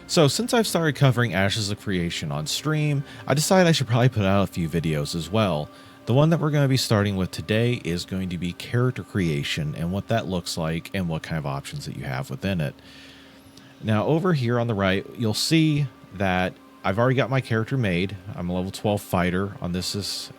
So since I've started covering Ashes of Creation on stream, I decided I should probably put out a few videos as well. The one that we're going to be starting with today is going to be character creation and what that looks like and what kind of options that you have within it. Now over here on the right, you'll see that I've already got my character made. I'm a level 12 fighter on this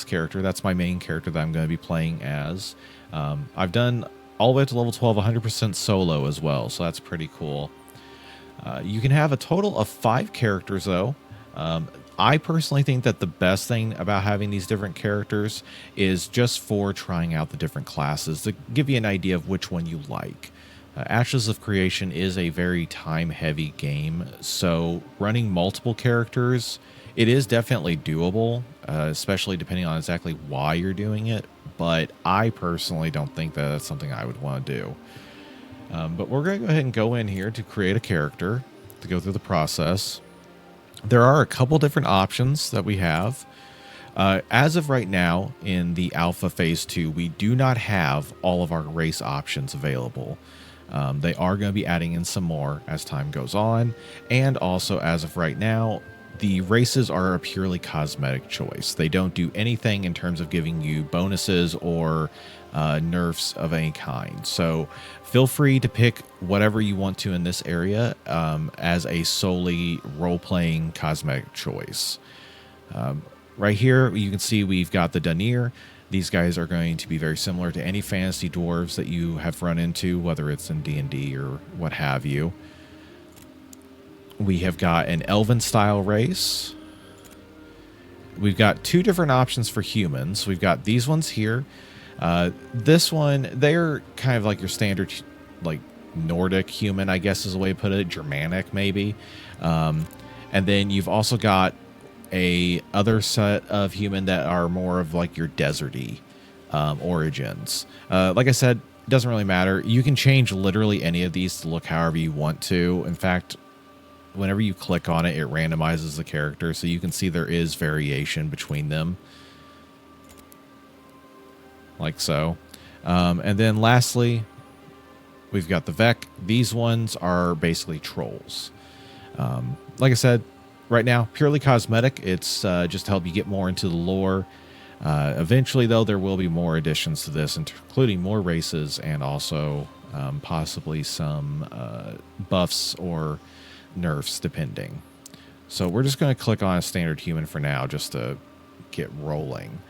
character. That's my main character that I'm going to be playing as. I've done all the way up to level 12, 100% solo as well, so that's pretty cool. You can have a total of 5 characters though. I personally think that the best thing about having these different characters is just for trying out the different classes to give you an idea of which one you like. Ashes of Creation is a very time-heavy game, so running multiple characters, it is definitely doable, especially depending on exactly why you're doing it, but I personally don't think that that's something I would want to do. But we're going to go ahead and go in here to create a character to go through the process. There are a couple different options that we have. As of right now, in the alpha phase 2, we do not have all of our race options available. They are going to be adding in some more as time goes on. And also, as of right now, the races are a purely cosmetic choice. They don't do anything in terms of giving you bonuses or nerfs of any kind. So feel free to pick whatever you want to in this area as a solely role-playing cosmetic choice. Right here, you can see we've got the Dunir. These guys are going to be very similar to any fantasy dwarves that you have run into, whether it's in D&D or what have you. We have got an elven-style race. We've got 2 different options for humans. We've got these ones here. This one, they're kind of like your standard, like, Nordic human, I guess is the way to put it. Germanic, maybe. And then you've also got a other set of human that are more of like your deserty origins. Like I said, it doesn't really matter. You can change literally any of these to look however you want to. In fact, whenever you click on it, it randomizes the character, so you can see there is variation between them. Like so. And then lastly, we've got the Vec. These ones are basically trolls. Like I said, right now, purely cosmetic. It's just to help you get more into the lore. Eventually, though, there will be more additions to this, including more races and also possibly some buffs or nerfs, depending. So we're just going to click on a standard human for now, just to get rolling.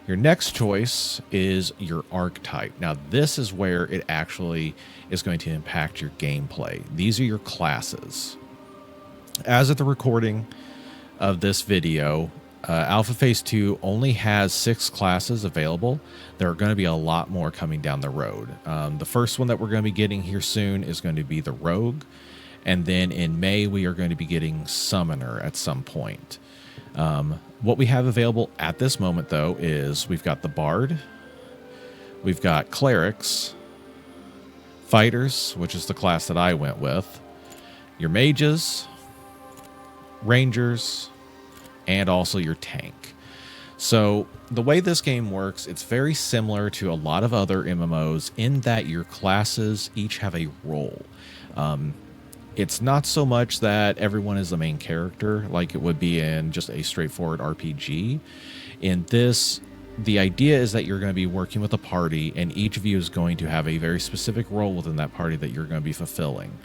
Your next choice is your archetype. Now, this is where it actually is going to impact your gameplay. These are your classes. As of the recording of this video, Alpha Phase 2 only has 6 classes available. There are going to be a lot more coming down the road. The first one that we're going to be getting here soon is going to be the Rogue. And then in May, we are going to be getting Summoner at some point. What we have available at this moment, though, is we've got the Bard. We've got Clerics. Fighters, which is the class that I went with. Your Mages. Rangers, and also your tank. So the way this game works, it's very similar to a lot of other MMOs in that your classes each have a role. It's not so much that everyone is the main character like it would be in just a straightforward RPG. In this, the idea is that you're going to be working with a party, and each of you is going to have a very specific role within that party that you're going to be fulfilling.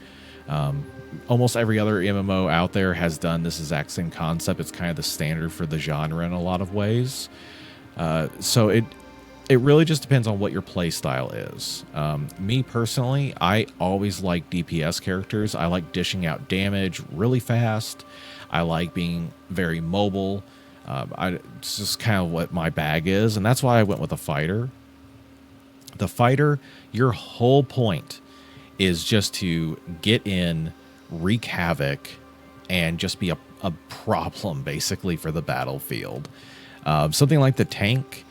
Almost every other MMO out there has done this exact same concept. It's kind of the standard for the genre in a lot of ways. So it really just depends on what your play style is. Me personally, I always like DPS characters. I like dishing out damage really fast. I like being very mobile. It's just kind of what my bag is, and that's why I went with a fighter. The fighter, your whole point is just to get in, wreak havoc, and just be a problem, basically, for the battlefield. Something like the tank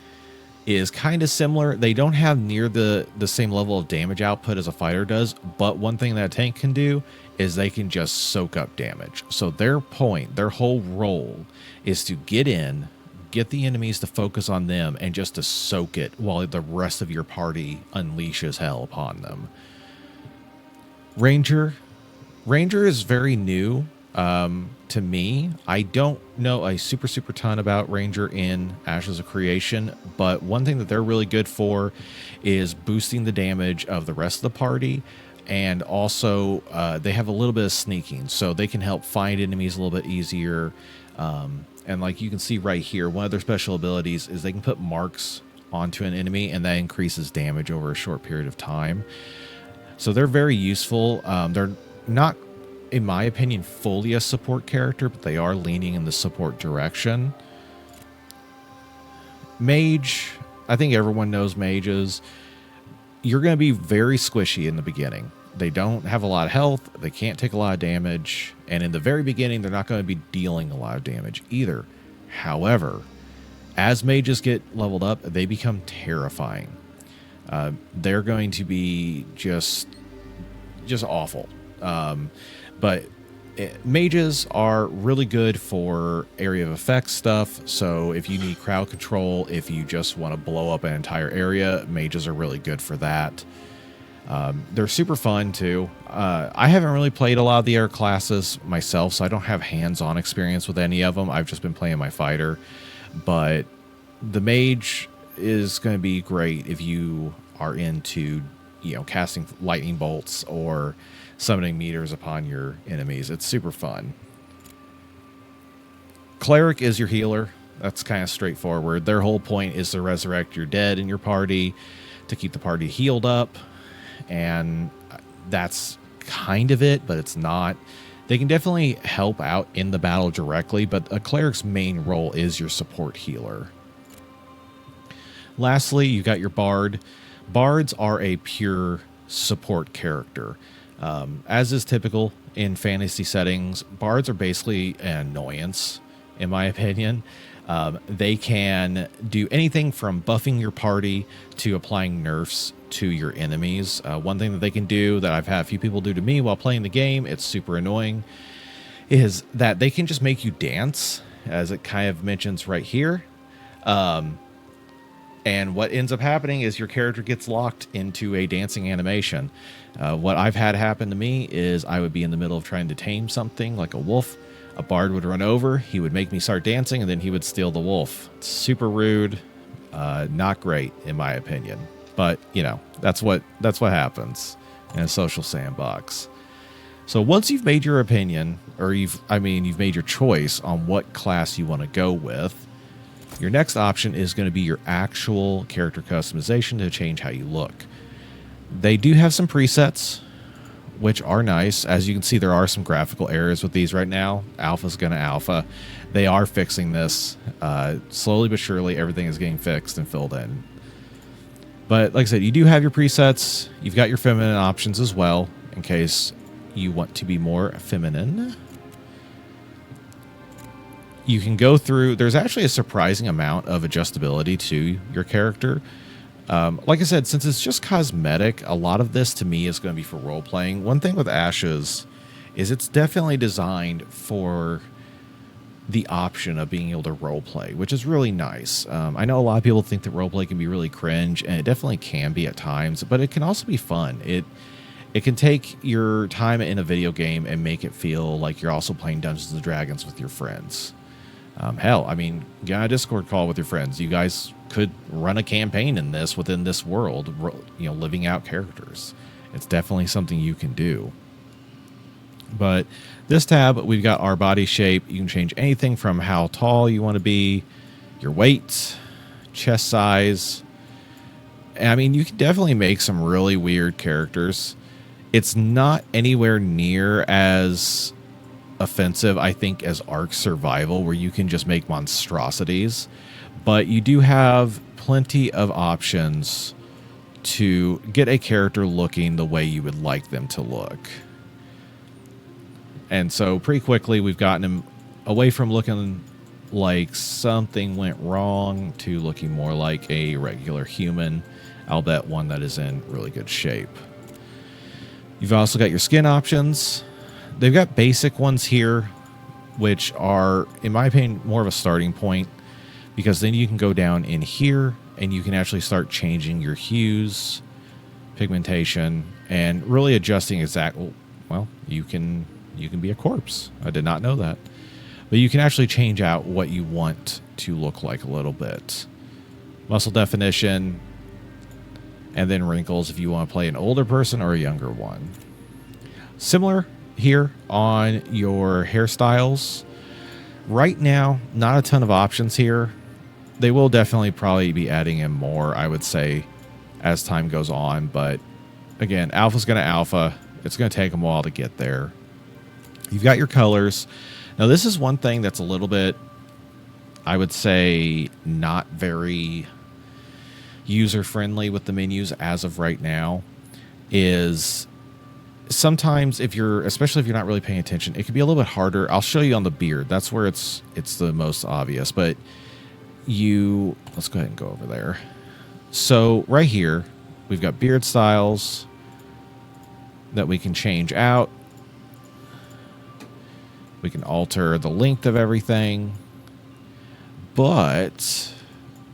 is kind of similar. They don't have near the same level of damage output as a fighter does, but one thing that a tank can do is they can just soak up damage. So their point, their whole role, is to get in, get the enemies to focus on them, and just to soak it while the rest of your party unleashes hell upon them. Ranger Ranger is very new to me. I don't know a super ton about Ranger in Ashes of Creation, but one thing that they're really good for is boosting the damage of the rest of the party. And also, they have a little bit of sneaking, so they can help find enemies a little bit easier. And like you can see right here, one of their special abilities is they can put marks onto an enemy, and that increases damage over a short period of time. So they're very useful. They're not, in my opinion, fully a support character, but they are leaning in the support direction. Mage, I think everyone knows mages. You're going to be very squishy in the beginning. They don't have a lot of health. They can't take a lot of damage. And in the very beginning, they're not going to be dealing a lot of damage either. However, as mages get leveled up, they become terrifying. They're going to be just awful. Mages are really good for area of effect stuff. So if you need crowd control, if you just want to blow up an entire area, mages are really good for that. They're super fun too. I haven't really played a lot of the air classes myself, so I don't have hands-on experience with any of them. I've just been playing my fighter. But the mage is going to be great if you are into, casting lightning bolts or summoning meters upon your enemies. It's super fun. Cleric is your healer. That's kind of straightforward. Their whole point is to resurrect your dead in your party, to keep the party healed up, and that's kind of it, but it's not. They can definitely help out in the battle directly, but a cleric's main role is your support healer. Lastly, you got your bard. Bards are a pure support character. As is typical in fantasy settings, bards are basically an annoyance, in my opinion. They can do anything from buffing your party to applying nerfs to your enemies. One thing that they can do that I've had a few people do to me while playing the game, it's super annoying, is that they can just make you dance, as it kind of mentions right here. And what ends up happening is your character gets locked into a dancing animation. What I've had happen to me is I would be in the middle of trying to tame something like a wolf. A bard would run over, he would make me start dancing, and then he would steal the wolf. It's super rude, not great in my opinion. But, that's what happens in a social sandbox. So once you've made your opinion, or you've made your choice on what class you want to go with, your next option is going to be your actual character customization to change how you look. They do have some presets, which are nice. As you can see, there are some graphical errors with these right now. Alpha's going to alpha. They are fixing this. Slowly but surely, everything is getting fixed and filled in. But like I said, you do have your presets. You've got your feminine options as well, in case you want to be more feminine. You can go through, there's actually a surprising amount of adjustability to your character. Like I said, since it's just cosmetic, a lot of this to me is going to be for role-playing. One thing with Ashes is it's definitely designed for the option of being able to roleplay, which is really nice. I know a lot of people think that roleplay can be really cringe, and it definitely can be at times, but it can also be fun. It can take your time in a video game and make it feel like you're also playing Dungeons & Dragons with your friends. Hell, get on a Discord call with your friends. You guys could run a campaign in this within this world, living out characters. It's definitely something you can do. But this tab, we've got our body shape. You can change anything from how tall you want to be, your weight, chest size. You can definitely make some really weird characters. It's not anywhere near as offensive, I think, as Ark Survival, where you can just make monstrosities. But you do have plenty of options to get a character looking the way you would like them to look. And so pretty quickly, we've gotten him away from looking like something went wrong to looking more like a regular human. I'll bet one that is in really good shape. You've also got your skin options. They've got basic ones here, which are, in my opinion, more of a starting point, because then you can go down in here and you can actually start changing your hues, pigmentation, and really adjusting well, you can be a corpse. I did not know that. But you can actually change out what you want to look like a little bit. Muscle definition, and then wrinkles if you want to play an older person or a younger one. Similar here on your hairstyles. Right now, not a ton of options here. They will definitely probably be adding in more, I would say, as time goes on. But again, alpha's going to alpha. It's going to take them a while to get there. You've got your colors. Now, this is one thing that's a little bit, I would say, not very user-friendly with the menus as of right now, is sometimes especially if you're not really paying attention, it can be a little bit harder. I'll show you on the beard. That's where it's the most obvious. But let's go ahead and go over there. So right here, we've got beard styles that we can change out. We can alter the length of everything. But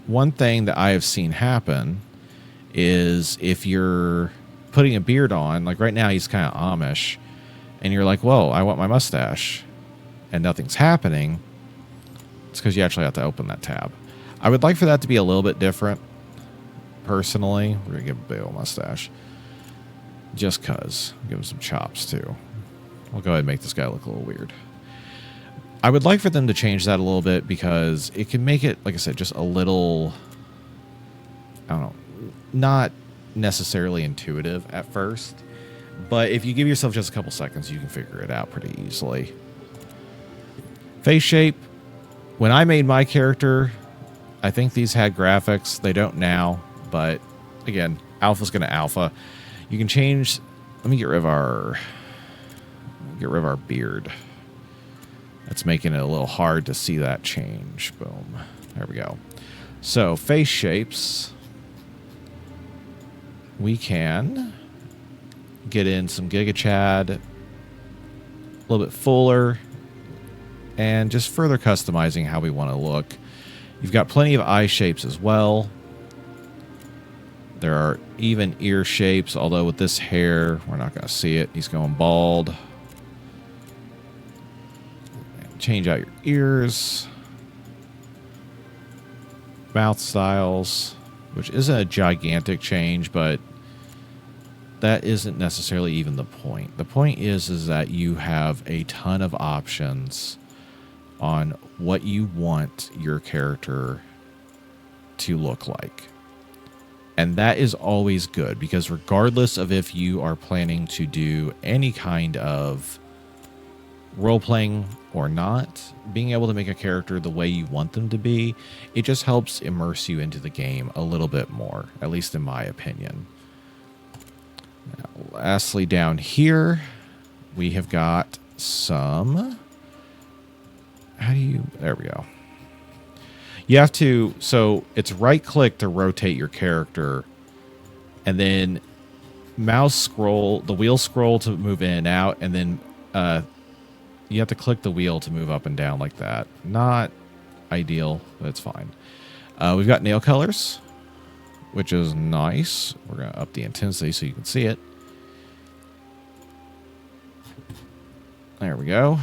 one thing that I have seen happen is if you're putting a beard on, like right now he's kind of Amish, and you're like, whoa, I want my mustache, and nothing's happening, it's because you actually have to open that tab. I would like for that to be a little bit different, personally. We're going to give a big old mustache. Just because. Give him some chops, too. We'll go ahead and make this guy look a little weird. I would like for them to change that a little bit because it can make it, like I said, just a little, I don't know, not necessarily intuitive at first. But if you give yourself just a couple seconds, you can figure it out pretty easily. Face shape. When I made my character, I think these had graphics. They don't now, but again, alpha's going to alpha. You can change. Let me get rid of our beard. That's making it a little hard to see that change. Boom. There we go. So face shapes. We can get in some Giga Chad, a little bit fuller, and just further customizing how we want to look. You've got plenty of eye shapes as well. There are even ear shapes, although with this hair, we're not going to see it. He's going bald. Change out your ears. Mouth styles, which isn't a gigantic change, but that isn't necessarily even the point. The point is that you have a ton of options on what you want your character to look like. And that is always good, because regardless of if you are planning to do any kind of role-playing or not, being able to make a character the way you want them to be, it just helps immerse you into the game a little bit more, at least in my opinion. Now, lastly, down here, we have got some... There we go. You have to... So, it's right-click to rotate your character, and then mouse scroll, the wheel scroll to move in and out, and then you have to click the wheel to move up and down like that. Not ideal, but it's fine. We've got nail colors, which is nice. We're going to up the intensity so you can see it. There we go.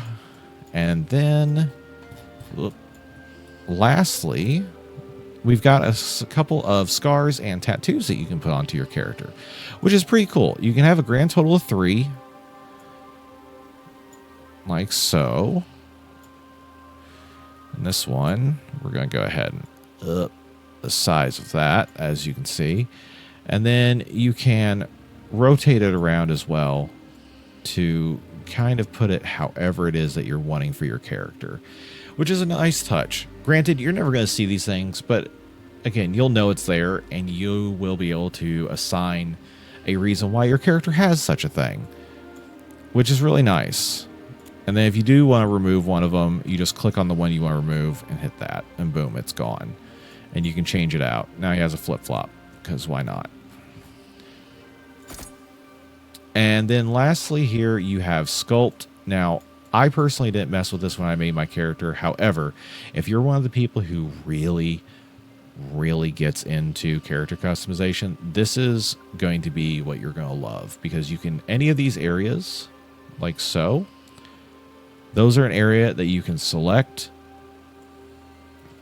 And then, lastly, we've got a couple of scars and tattoos that you can put onto your character, which is pretty cool. You can have a grand total of 3. Like so. And this one, we're going to go ahead and up the size of that, as you can see. And then you can rotate it around as well to kind of put it however it is that you're wanting for your character, which is a nice touch. Granted, you're never going to see these things, but again, you'll know it's there, and you will be able to assign a reason why your character has such a thing, which is really nice. And then if you do want to remove one of them, you just click on the one you want to remove and hit that, and boom, it's gone. And you can change it out. Now he has a flip-flop, because why not? And then lastly here, you have sculpt. Now, I personally didn't mess with this when I made my character. However, if you're one of the people who really gets into character customization, this is going to be what you're going to love, because you can, any of these areas like so. Those are an area that you can select,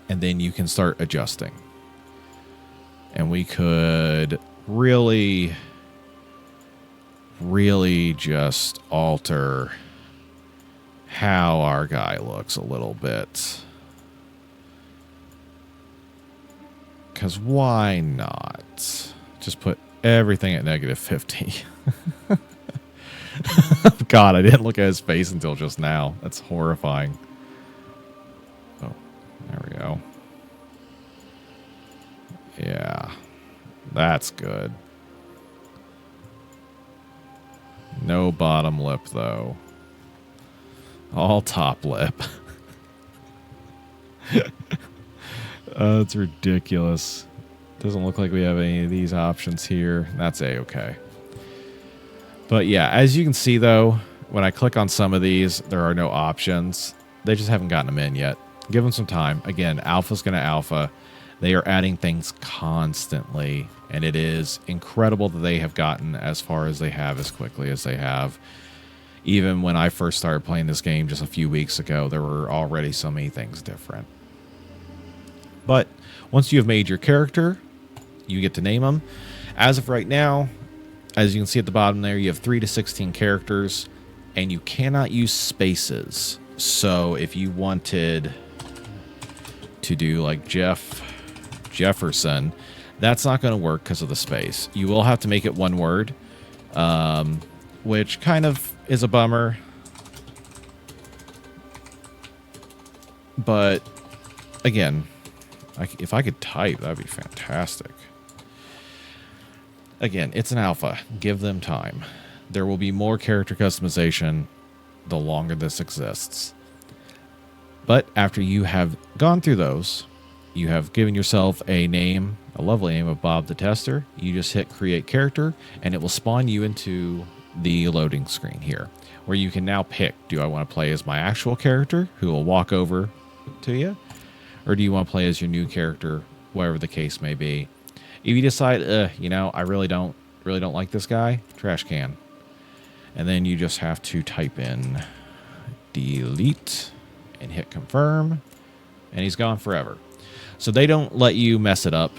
and then you can start adjusting. And we could really just alter how our guy looks a little bit. Because why not? Just put everything at -50. God, I didn't look at his face until just now. That's horrifying. Oh, there we go. Yeah, that's good. No bottom lip, though. All top lip. It's ridiculous. Doesn't look like we have any of these options here. That's A-okay. But yeah, as you can see, though, when I click on some of these, there are no options. They just haven't gotten them in yet. Give them some time. Again, alpha's going to alpha. They are adding things constantly, and it is incredible that they have gotten as far as they have as quickly as they have. Even when I first started playing this game just a few weeks ago, there were already so many things different. But once you have made your character, you get to name them. As of right now, as you can see at the bottom there, you have 3 to 16 characters, and you cannot use spaces. So if you wanted to do like Jefferson, that's not going to work because of the space. You will have to make it one word, which kind of is a bummer. But again, if I could type, that would be fantastic. Again, it's an alpha. Give them time. There will be more character customization the longer this exists. But after you have gone through those, you have given yourself a name, a lovely name of Bob the Tester. You just hit create character, and it will spawn you into the loading screen here, where you can now pick, do I want to play as my actual character who will walk over to you, or do you want to play as your new character, whatever the case may be. If you decide, I really don't like this guy, trash can. And then you just have to type in delete and hit confirm, and he's gone forever. So they don't let you mess it up,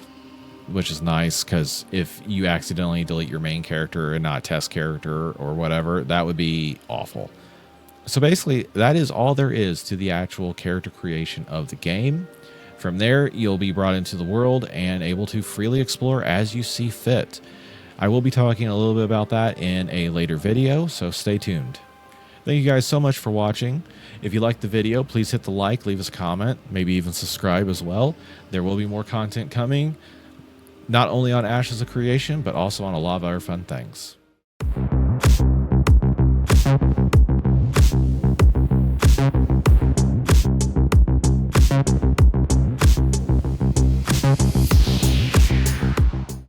which is nice, because if you accidentally delete your main character and not test character or whatever, that would be awful. So basically, that is all there is to the actual character creation of the game. From there, you'll be brought into the world and able to freely explore as you see fit. I will be talking a little bit about that in a later video, so stay tuned. Thank you guys so much for watching. If you liked the video, please hit the like, leave us a comment, maybe even subscribe as well. There will be more content coming, not only on Ashes of Creation, but also on a lot of other fun things.